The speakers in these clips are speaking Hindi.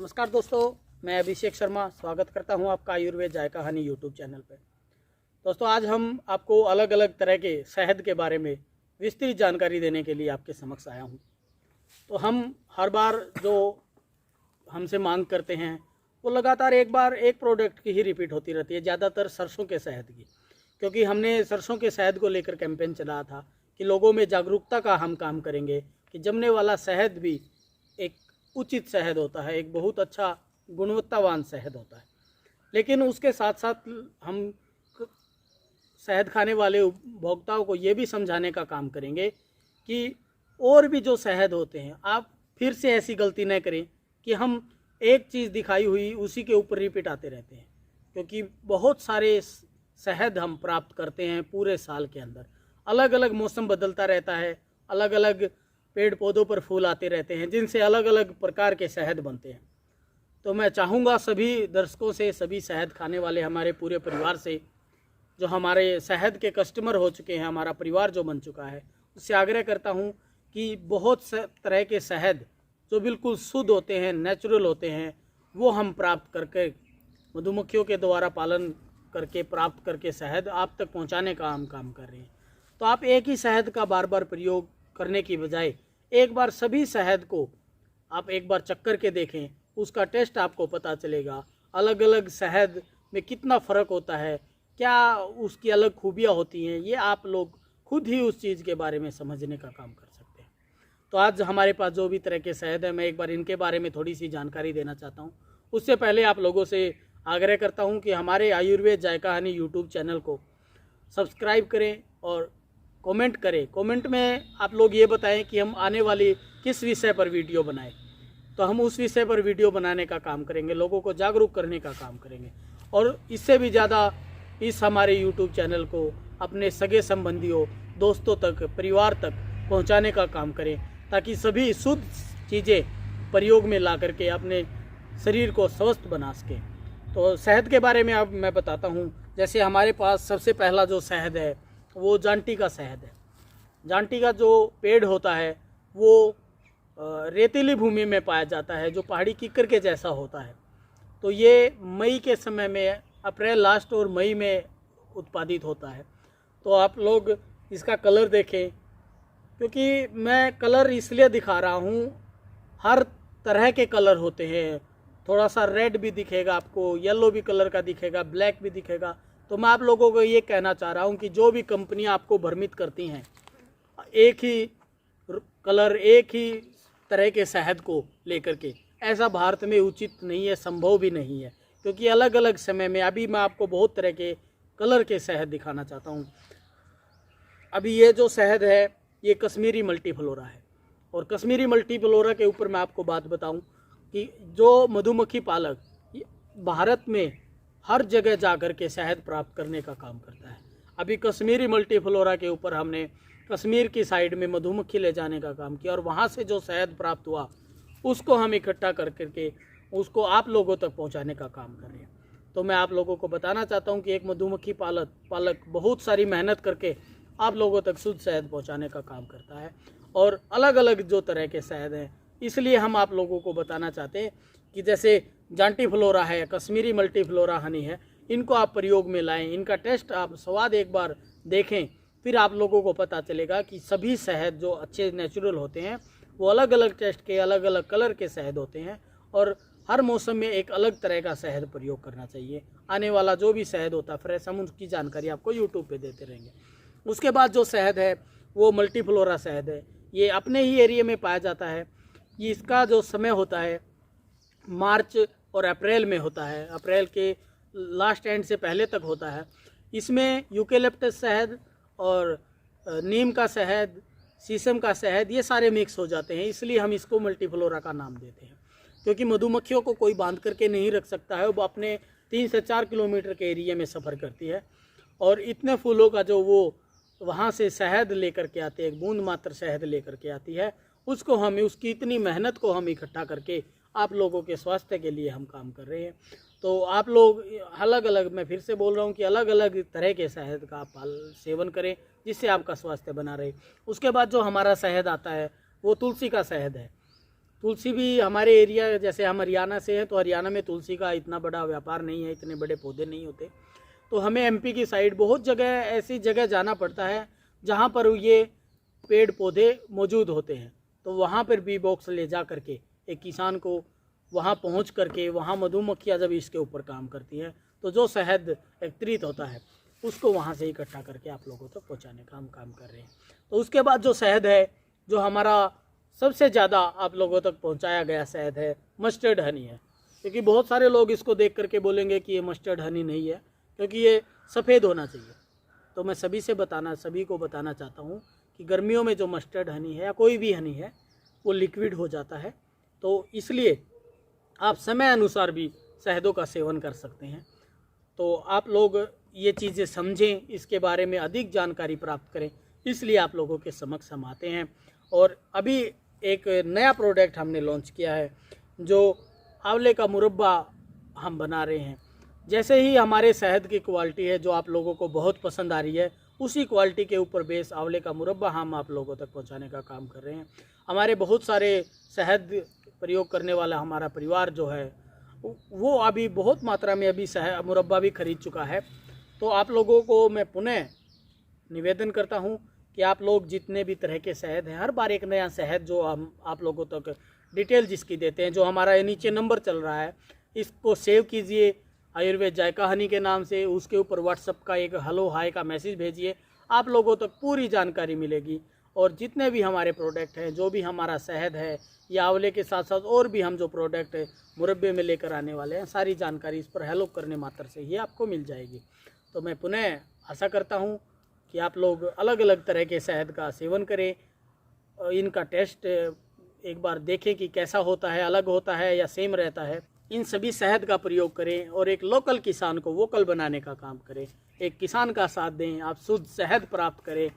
नमस्कार दोस्तों, मैं अभिषेक शर्मा स्वागत करता हूं आपका आयुर्वेद जायका हनी यूट्यूब चैनल पे। दोस्तों, आज हम आपको अलग अलग तरह के शहद के बारे में विस्तृत जानकारी देने के लिए आपके समक्ष आया हूं। तो हम हर बार जो हमसे मांग करते हैं वो लगातार एक बार एक प्रोडक्ट की ही रिपीट होती रहती है, ज़्यादातर सरसों के शहद की, क्योंकि हमने सरसों के शहद को लेकर कैंपेन चलाया था कि लोगों में जागरूकता का हम काम करेंगे कि जमने वाला शहद भी एक उचित शहद होता है, एक बहुत अच्छा गुणवत्तावान शहद होता है। लेकिन उसके साथ साथ हम शहद खाने वाले उपभोक्ताओं को ये भी समझाने का काम करेंगे कि और भी जो शहद होते हैं, आप फिर से ऐसी गलती न करें कि हम एक चीज़ दिखाई हुई उसी के ऊपर रिपीट आते रहते हैं, क्योंकि बहुत सारे शहद हम प्राप्त करते हैं पूरे साल के अंदर। अलग अलग मौसम बदलता रहता है, अलग अलग पेड़ पौधों पर फूल आते रहते हैं, जिनसे अलग अलग प्रकार के शहद बनते हैं। तो मैं चाहूँगा सभी दर्शकों से, सभी शहद खाने वाले हमारे पूरे परिवार से, जो हमारे शहद के कस्टमर हो चुके हैं, हमारा परिवार जो बन चुका है, उससे आग्रह करता हूँ कि बहुत से तरह के शहद जो बिल्कुल शुद्ध होते हैं, नेचुरल होते हैं, वो हम प्राप्त करके मधुमक्खियों के द्वारा पालन करके प्राप्त करके शहद आप तक पहुँचाने का हम काम कर रहे हैं। तो आप एक ही शहद का बार बार प्रयोग करने की बजाय एक बार सभी शहद को आप एक बार चक्कर के देखें, उसका टेस्ट आपको पता चलेगा। अलग अलग शहद में कितना फ़र्क होता है, क्या उसकी अलग खूबियाँ होती हैं, ये आप लोग खुद ही उस चीज़ के बारे में समझने का काम कर सकते हैं। तो आज हमारे पास जो भी तरह के शहद है, मैं एक बार इनके बारे में थोड़ी सी जानकारी देना चाहता हूँ। उससे पहले आप लोगों से आग्रह करता हूँ कि हमारे आयुर्वेद जायका हनी यूट्यूब चैनल को सब्सक्राइब करें और कमेंट करें। कमेंट में आप लोग ये बताएं कि हम आने वाली किस विषय पर वीडियो बनाएं, तो हम उस विषय पर वीडियो बनाने का काम करेंगे, लोगों को जागरूक करने का काम करेंगे। और इससे भी ज़्यादा इस हमारे यूट्यूब चैनल को अपने सगे संबंधियों, दोस्तों तक, परिवार तक पहुंचाने का काम करें, ताकि सभी शुद्ध चीज़ें प्रयोग में ला करके अपने शरीर को स्वस्थ बना सकें। तो शहद के बारे में अब मैं बताता हूँ। जैसे हमारे पास सबसे पहला जो शहद है वो जांटी का शहद है। जांटी का जो पेड़ होता है वो रेतीली भूमि में पाया जाता है, जो पहाड़ी कीकर के जैसा होता है। तो ये मई के समय में, अप्रैल लास्ट और मई में उत्पादित होता है। तो आप लोग इसका कलर देखें, क्योंकि मैं कलर इसलिए दिखा रहा हूँ, हर तरह के कलर होते हैं। थोड़ा सा रेड भी दिखेगा आपको, येलो भी कलर का दिखेगा, ब्लैक भी दिखेगा। तो मैं आप लोगों को ये कहना चाह रहा हूँ कि जो भी कंपनियाँ आपको भ्रमित करती हैं एक ही कलर, एक ही तरह के शहद को लेकर के, ऐसा भारत में उचित नहीं है, संभव भी नहीं है। क्योंकि अलग अलग समय में, अभी मैं आपको बहुत तरह के कलर के शहद दिखाना चाहता हूँ। अभी ये जो शहद है ये कश्मीरी मल्टीफ्लोरा है। और कश्मीरी मल्टीफ्लोरा के ऊपर मैं आपको बात बताऊँ कि जो मधुमक्खी पालक भारत में हर जगह जा कर के शहद प्राप्त करने का काम करता है। अभी कश्मीरी मल्टीफ्लोरा के ऊपर हमने कश्मीर की साइड में मधुमक्खी ले जाने का काम किया, और वहाँ से जो शहद प्राप्त हुआ उसको हम इकट्ठा कर करके उसको आप लोगों तक पहुँचाने का काम कर रहे हैं। तो मैं आप लोगों को बताना चाहता हूँ कि एक मधुमक्खी पालक बहुत सारी मेहनत करके आप लोगों तक शुद्ध शहद पहुँचाने का काम करता है। और अलग अलग जो तरह के शहद हैं, इसलिए हम आप लोगों को बताना चाहते हैं कि जैसे जांटी फ्लोरा है, कश्मीरी मल्टीफ्लोरा हनी है, इनको आप प्रयोग में लाएं, इनका टेस्ट आप स्वाद एक बार देखें, फिर आप लोगों को पता चलेगा कि सभी शहद जो अच्छे नेचुरल होते हैं वो अलग अलग टेस्ट के, अलग अलग कलर के शहद होते हैं। और हर मौसम में एक अलग तरह का शहद प्रयोग करना चाहिए। आने वाला जो भी शहद होता है फ्रेश, हम उसकी जानकारी आपको यूट्यूब पे देते रहेंगे। उसके बाद जो शहद है वो मल्टीफ्लोरा शहद है। ये अपने ही एरिया में पाया जाता है। ये इसका जो समय होता है मार्च और अप्रैल में होता है, अप्रैल के लास्ट एंड से पहले तक होता है। इसमें यूकेलिप्टस शहद और नीम का शहद, शीशम का शहद, ये सारे मिक्स हो जाते हैं। इसलिए हम इसको मल्टीफ्लोरा का नाम देते हैं, क्योंकि मधुमक्खियों को कोई बांध करके नहीं रख सकता है। वो अपने 3 से 4 किलोमीटर के एरिया में सफ़र करती है, और इतने फूलों का जो वो वहाँ से शहद लेकर के आते हैं, एक बूंद मात्र शहद लेकर के आती है, उसको हम, उसकी इतनी मेहनत को हम इकट्ठा करके आप लोगों के स्वास्थ्य के लिए हम काम कर रहे हैं। तो आप लोग अलग अलग, मैं फिर से बोल रहा हूँ कि अलग अलग तरह के शहद का आप सेवन करें, जिससे आपका स्वास्थ्य बना रहे। उसके बाद जो हमारा शहद आता है वो तुलसी का शहद है। तुलसी भी हमारे एरिया, जैसे हम हरियाणा से हैं तो हरियाणा में तुलसी का इतना बड़ा व्यापार नहीं है, इतने बड़े पौधे नहीं होते। तो हमें एमपी की साइड बहुत जगह ऐसी जगह जाना पड़ता है जहाँ पर ये पेड़ पौधे मौजूद होते हैं। तो वहाँ पर बी बॉक्स ले जा करके एक किसान को वहाँ पहुँच करके, वहाँ मधुमक्खियाँ जब इसके ऊपर काम करती हैं तो जो शहद एकत्रित होता है उसको वहाँ से इकट्ठा करके आप लोगों तक पहुँचाने का हम काम कर रहे हैं। तो उसके बाद जो शहद है, जो हमारा सबसे ज़्यादा आप लोगों तक पहुँचाया गया शहद है, मस्टर्ड हनी है। क्योंकि बहुत सारे लोग इसको देख करके बोलेंगे कि ये मस्टर्ड हनी नहीं है, क्योंकि ये सफ़ेद होना चाहिए। तो मैं सभी को बताना चाहता हूँ कि गर्मियों में जो मस्टर्ड हनी है या कोई भी हनी है वो लिक्विड हो जाता है। तो इसलिए आप समय अनुसार भी शहदों का सेवन कर सकते हैं। तो आप लोग ये चीज़ें समझें, इसके बारे में अधिक जानकारी प्राप्त करें, इसलिए आप लोगों के समक्ष हम आते हैं। और अभी एक नया प्रोडक्ट हमने लॉन्च किया है, जो आंवले का मुरब्बा हम बना रहे हैं। जैसे ही हमारे शहद की क्वालिटी है जो आप लोगों को बहुत पसंद आ रही है, उसी क्वालिटी के ऊपर बेस आंवले का मुरब्बा हम आप लोगों तक पहुंचाने का काम कर रहे हैं। हमारे बहुत सारे शहद प्रयोग करने वाला हमारा परिवार जो है वो अभी बहुत मात्रा में अभी शहद मुरब्बा भी खरीद चुका है। तो आप लोगों को मैं पुनः निवेदन करता हूं कि आप लोग जितने भी तरह के शहद हैं, हर बार एक नया शहद जो हम आप लोगों तक डिटेल जिसकी देते हैं, जो हमारा ये नीचे नंबर चल रहा है, इसको सेव कीजिए आयुर्वेद जायका हनी के नाम से। उसके ऊपर व्हाट्सएप का एक हेलो हाय का मैसेज भेजिए, आप लोगों तक पूरी जानकारी मिलेगी। और जितने भी हमारे प्रोडक्ट हैं, जो भी हमारा शहद है या आंवले के साथ साथ और भी हम जो प्रोडक्ट मुरब्बे में लेकर आने वाले हैं, सारी जानकारी इस पर हेलो करने मात्र से ही आपको मिल जाएगी। तो मैं पुनः आशा करता हूं कि आप लोग अलग अलग तरह के शहद का सेवन करें, इनका टेस्ट एक बार देखें कि कैसा होता है, अलग होता है या सेम रहता है। इन सभी शहद का प्रयोग करें और एक लोकल किसान को वोकल बनाने का काम करें। एक किसान का साथ दें, आप शुद्ध शहद प्राप्त करें,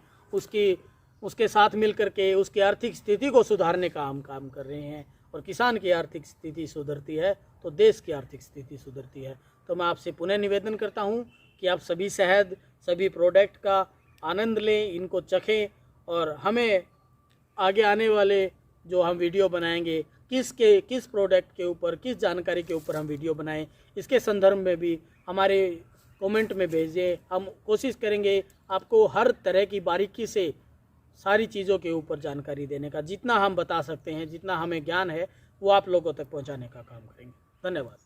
उसके साथ मिलकर के उसकी आर्थिक स्थिति को सुधारने का हम काम कर रहे हैं। और किसान की आर्थिक स्थिति सुधरती है तो देश की आर्थिक स्थिति सुधरती है। तो मैं आपसे पुनः निवेदन करता हूं कि आप सभी शहद, सभी प्रोडक्ट का आनंद लें, इनको चखें और हमें आगे आने वाले जो हम वीडियो बनाएंगे, किस प्रोडक्ट के ऊपर, किस जानकारी के ऊपर हम वीडियो बनाएं, इसके संदर्भ में भी हमारे कमेंट में भेजें। हम कोशिश करेंगे आपको हर तरह की बारीकी से सारी चीज़ों के ऊपर जानकारी देने का, जितना हम बता सकते हैं, जितना हमें ज्ञान है वो आप लोगों तक पहुंचाने का काम करेंगे। धन्यवाद।